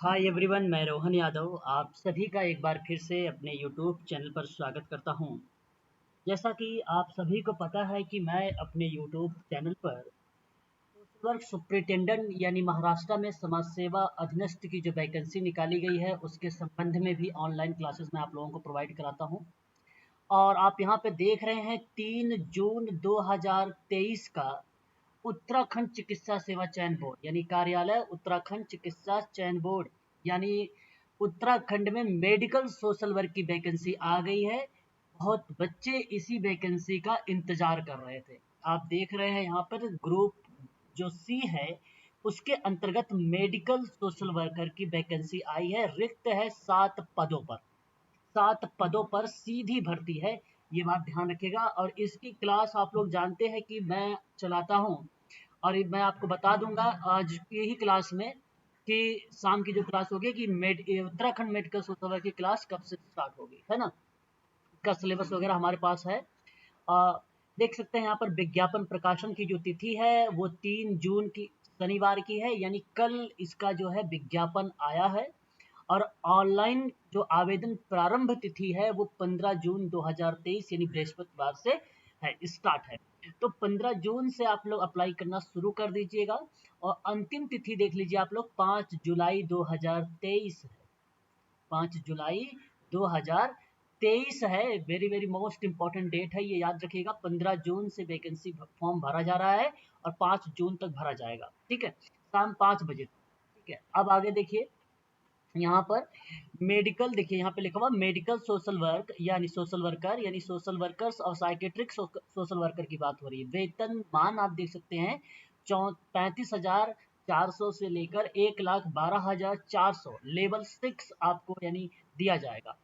Hi everyone, मैं रोहन यादव आप सभी का एक बार फिर से अपने यूट्यूब चैनल पर स्वागत करता हूं। जैसा कि आप सभी को पता है कि मैं अपने यूट्यूब चैनल पर सोशल वर्क सुपरिटेंडेंट यानी महाराष्ट्र में समाज सेवा अधीनस्थ की जो वैकेंसी निकाली गई है उसके संबंध में भी ऑनलाइन क्लासेस मैं आप लोगों को प्रोवाइड कराता हूं। और आप यहाँ पे देख रहे हैं 3 जून 2023 का उत्तराखंड चिकित्सा सेवा चयन बोर्ड यानी कार्यालय उत्तराखंड चिकित्सा चयन बोर्ड यानी उत्तराखंड में मेडिकल सोशल वर्क की वैकेंसी आ गई है। बहुत बच्चे इसी वैकेंसी का इंतजार कर रहे थे। आप देख रहे हैं यहाँ पर ग्रुप जो सी है उसके अंतर्गत मेडिकल सोशल वर्कर की वैकेंसी आई है। रिक्त है 7 पदों पर सीधी भर्ती है। ये बात ध्यान रखिएगा। और इसकी क्लास आप लोग जानते हैं कि मैं चलाता हूँ। और मैं आपको बता दूंगा आज की ही क्लास में कि शाम की जो क्लास होगी कि उत्तराखंड मेडिकल सोशल वर्क की क्लास कब से स्टार्ट होगी, है ना। का सिलेबस वगैरह हमारे पास है। अ, देख सकते हैं यहाँ पर विज्ञापन प्रकाशन की जो तिथि है वो 3 जून की शनिवार की है, यानी कल इसका जो है विज्ञापन आया है। और ऑनलाइन जो आवेदन प्रारंभ तिथि है वो 15 जून 2023 यानी बृहस्पतिवार से है, स्टार्ट है। तो 15 जून से आप लोग अप्लाई करना शुरू कर दीजिएगा। और अंतिम तिथि देख लीजिए आप लोग 5 जुलाई 2023 है। 5 जुलाई 2023 है। Very very most important date है, ये याद रखिएगा। 15 जून से वैकेंसी फॉर्म भरा जा रहा है और 5 जून तक भरा जाएगा, ठीक है, शाम 5 बजे तक। ठीक है, अब आगे देखिए यहाँ पर मेडिकल, देखिए यहाँ पे लिखा हुआ मेडिकल सोशल वर्क यानी सोशल वर्कर यानी सोशल वर्कर्स और साइकेट्रिक सोशल वर्कर की बात हो रही है। वेतन मान आप देख सकते हैं 35,400 से लेकर 1,12,400 लेवल 6 आपको यानी दिया जाएगा।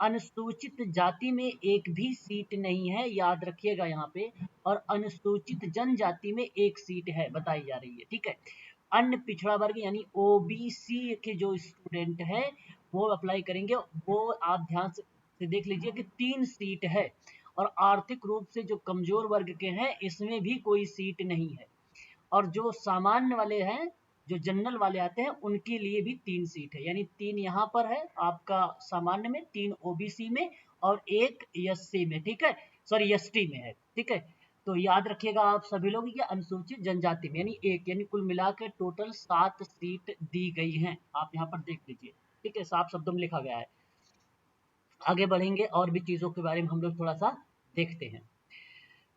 अनुसूचित जाति में एक भी सीट नहीं है, याद रखिएगा यहाँ पे। और अनुसूचित जनजाति में एक सीट है बताई जा रही है, ठीक है। अन्य पिछड़ा वर्ग यानी ओबीसी के जो स्टूडेंट है वो अप्लाई करेंगे। वो आप ध्यान से देख लीजिए कि 3 सीट है। और आर्थिक रूप से जो कमजोर वर्ग के हैं इसमें भी कोई सीट नहीं है। और जो सामान्य वाले हैं, जो जनरल वाले आते हैं, उनके लिए भी 3 सीट है, यानी 3 यहाँ पर है आपका सामान्य में, 3 ओबीसी में और 1 एससी में, ठीक है, सॉरी एसटी में है, ठीक है। तो याद रखिएगा आप सभी लोग, ये अनुसूचित जनजाति में यानी एक, यानी कुल मिलाकर टोटल 7 सीट दी गई हैं। आप यहाँ पर देख लीजिए, ठीक है, साफ शब्दों में लिखा गया है। आगे बढ़ेंगे और भी चीजों के बारे में हम लोग थोड़ा सा देखते हैं।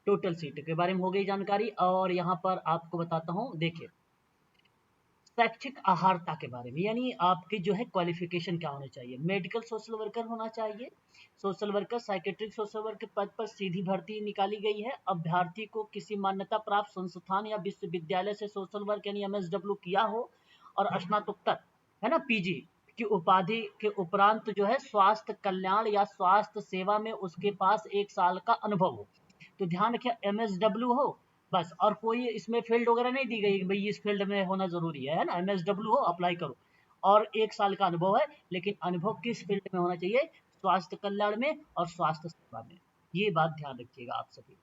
टोटल सीट के बारे में हो गई जानकारी। और यहाँ पर आपको बताता हूँ, देखिए शैक्षिक आहारता के बारे में, यानी आपकी जो है क्वालिफिकेशन क्या होनी चाहिए। मेडिकल सोशल वर्कर होना चाहिए। Social worker psychiatric social worker पद पर सीधी भर्ती निकाली गई है। अभ्यर्थी को किसी मान्यता प्राप्त संस्थान या विश्वविद्यालय से सोशल वर्क यानी एमएसडब्ल्यू किया हो और स्नातकोत्तर, है ना, पीजी की उपाधि के उपरांत जो है स्वास्थ्य कल्याण या स्वास्थ्य सेवा में उसके पास 1 साल का अनुभव हो। तो ध्यान रखिए एमएसडब्ल्यू हो बस, और कोई इसमें फील्ड वगैरह नहीं दी गई कि भाई इस फील्ड में होना जरूरी है ना। एमएसडब्ल्यू हो अप्लाई करो और 1 साल का अनुभव है, लेकिन अनुभव किस फील्ड में होना चाहिए, स्वास्थ्य कल्याण में और स्वास्थ्य सेवा में। ये बात ध्यान रखिएगा आप सभी,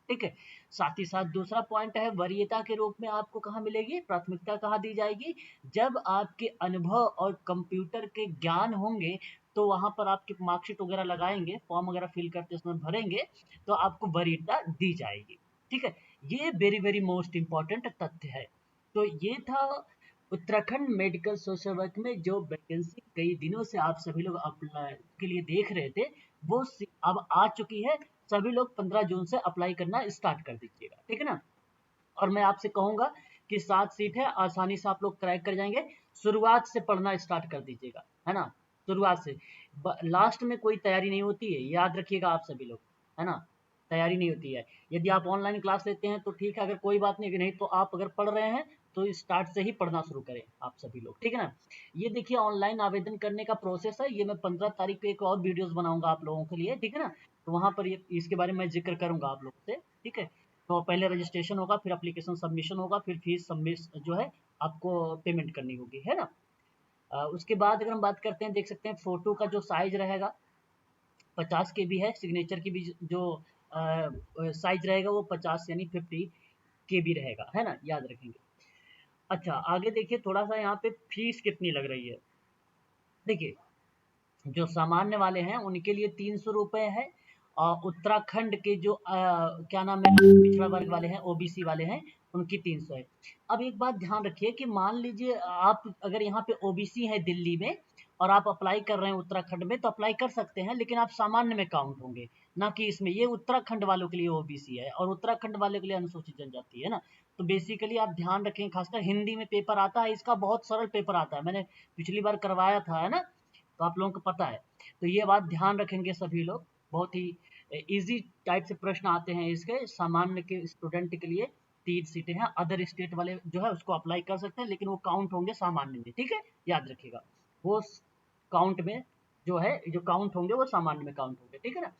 ठीक है। साथ ही साथ दूसरा पॉइंट है वरीयता के रूप में आपको कहाँ मिलेगी, प्राथमिकता कहाँ दी जाएगी, जब आपके अनुभव और कंप्यूटर के ज्ञान होंगे तो वहां पर आपकी मार्कशीट वगैरह लगाएंगे, फॉर्म वगैरह फिल करके उसमें भरेंगे तो आपको वरीयता दी जाएगी, ठीक है। ये वेरी वेरी मोस्ट इंपॉर्टेंट तथ्य है। तो ये था उत्तराखंड मेडिकल सोशल वर्क में जो वैकेंसी कई दिनों से आप सभी लोग अप्लाई के लिए देख रहे थे, वो अब आ चुकी है। सभी लोग 15 जून से अप्लाई करना स्टार्ट कर दीजिएगा, ठीक है ना। और मैं आपसे कहूंगा कि 7 सीट है, आसानी से आप लोग क्रैक कर जाएंगे। शुरुआत से पढ़ना स्टार्ट कर दीजिएगा, है ना, शुरुआत से। लास्ट में कोई तैयारी नहीं होती है, याद रखिएगा आप सभी लोग, है ना, तैयारी नहीं होती है। यदि आप ऑनलाइन क्लास लेते हैं तो ठीक है, अगर कोई बात नहीं, नहीं तो आप अगर पढ़ रहे हैं तो स्टार्ट से ही पढ़ना शुरू करें आप सभी लोग, ठीक है ना। ये देखिए ऑनलाइन आवेदन करने का प्रोसेस है, ये मैं 15 तारीख को एक और वीडियोस बनाऊंगा आप लोगों के लिए, ठीक है ना। तो वहां पर इसके बारे में मैं जिक्र करूंगा आप लोगों से, ठीक है। तो पहले रजिस्ट्रेशन होगा, फिर एप्लीकेशन सबमिशन होगा, फिर फीस सबमिट जो है आपको पेमेंट करनी होगी, है ना। उसके बाद अगर हम बात करते हैं, देख सकते हैं फोटो का जो साइज रहेगा 50 KB है। सिग्नेचर की भी जो साइज रहेगा वो 50 यानी 50 KB रहेगा, है ना, याद रखेंगे। अच्छा आगे देखिए थोड़ा सा यहाँ पे फीस कितनी लग रही है। देखिए, जो सामान्य वाले हैं उनके लिए 300 रुपये है, और उत्तराखंड के जो क्या नाम है, पिछड़ा वर्ग वाले हैं, ओबीसी वाले हैं, उनकी 300 है। अब एक बात ध्यान रखिए कि मान लीजिए आप अगर यहाँ पे ओबीसी है दिल्ली में, और आप अप्लाई कर रहे हैं उत्तराखंड में, तो अप्लाई कर सकते हैं, लेकिन आप सामान्य में काउंट होंगे, ना कि इसमें। ये उत्तराखंड वालों के लिए ओबीसी है, और उत्तराखंड वालों के लिए अनुसूचित जनजाति है ना। तो बेसिकली आप ध्यान रखें, खासकर हिंदी में पेपर आता है इसका, बहुत सरल पेपर आता है, मैंने पिछली बार करवाया था, है ना, तो आप लोगों को पता है। तो ये बात ध्यान रखेंगे सभी लोग, बहुत ही इजी टाइप से प्रश्न आते हैं इसके। सामान्य के स्टूडेंट के लिए 3 सीटें हैं, अदर स्टेट वाले जो है उसको अप्लाई कर सकते हैं, लेकिन वो काउंट होंगे सामान्य में, ठीक है, याद रखिएगा। वो काउंट में जो है, जो काउंट होंगे वो सामान्य में काउंट होंगे, ठीक है ना।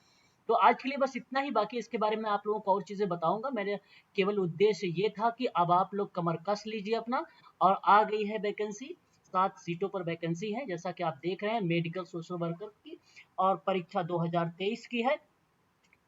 तो आज के लिए बस इतना ही, बाकी इसके बारे में आप लोगों को और चीज़ें बताऊंगा। मेरे केवल उद्देश्य ये था कि अब आप लोग कमर कस लीजिए अपना, और आ गई है वैकेंसी, 7 सीटों पर वैकेंसी है, जैसा कि आप देख रहे हैं, मेडिकल सोशल वर्कर की, और परीक्षा 2023 की है।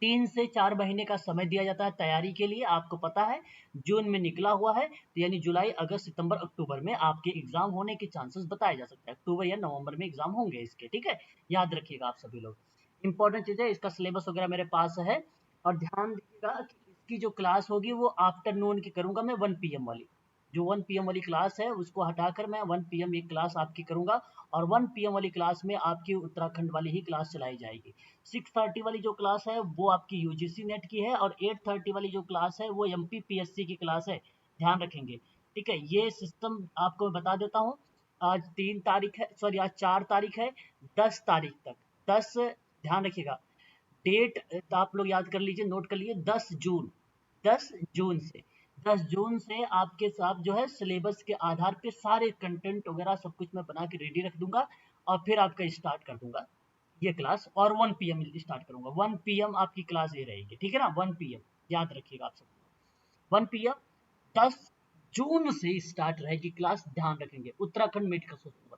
3 से 4 महीने का समय दिया जाता है तैयारी के लिए, आपको पता है। जून में निकला हुआ है, तो यानी जुलाई, अगस्त, सितंबर, अक्टूबर में आपके एग्जाम होने के चांसेस बताए जा सकते हैं। अक्टूबर या नवंबर में एग्जाम होंगे इसके, ठीक है, याद रखिएगा आप सभी लोग। इंपॉर्टेंट चीज़ है, इसका सिलेबस वगैरह मेरे पास है। और ध्यान दीजिएगा कि इसकी जो क्लास होगी वो आफ्टरनून की करूंगा मैं, 1 PM वाली। जो 1 PM वाली क्लास है उसको हटाकर मैं 1 PM एक क्लास आपकी करूंगा, और 1 PM वाली क्लास में आपकी उत्तराखंड वाली ही क्लास चलाई जाएगी। 6:30 वाली जो क्लास है वो आपकी यूजीसी नेट की है, और 8:30 वाली जो क्लास है वो एमपीपीएससी की क्लास है, ध्यान रखेंगे, ठीक है। ये सिस्टम आपको मैं बता देता हूँ। आज 3 तारीख है, सॉरी आज 4 तारीख है, 10 तारीख तक, 10, ध्यान रखिएगा डेट, तो आप लोग याद कर लीजिए, नोट कर लीजिए, 10 जून, 10 जून से, 10 जून से आपके साथ जो है सिलेबस के आधार पे सारे कंटेंट वगैरह सब कुछ मैं बना के रेडी रख दूंगा, और फिर आपका स्टार्ट कर दूंगा ये क्लास, और 1 PM स्टार्ट करूंगा। 1 PM आपकी क्लास ये रहेगी, ठीक है ना, 1 PM, याद रखिएगा आप सब। 1 PM 10 जून से स्टार्ट रहेगी क्लास, ध्यान रखेंगे, उत्तराखंड मेडिकल सोशल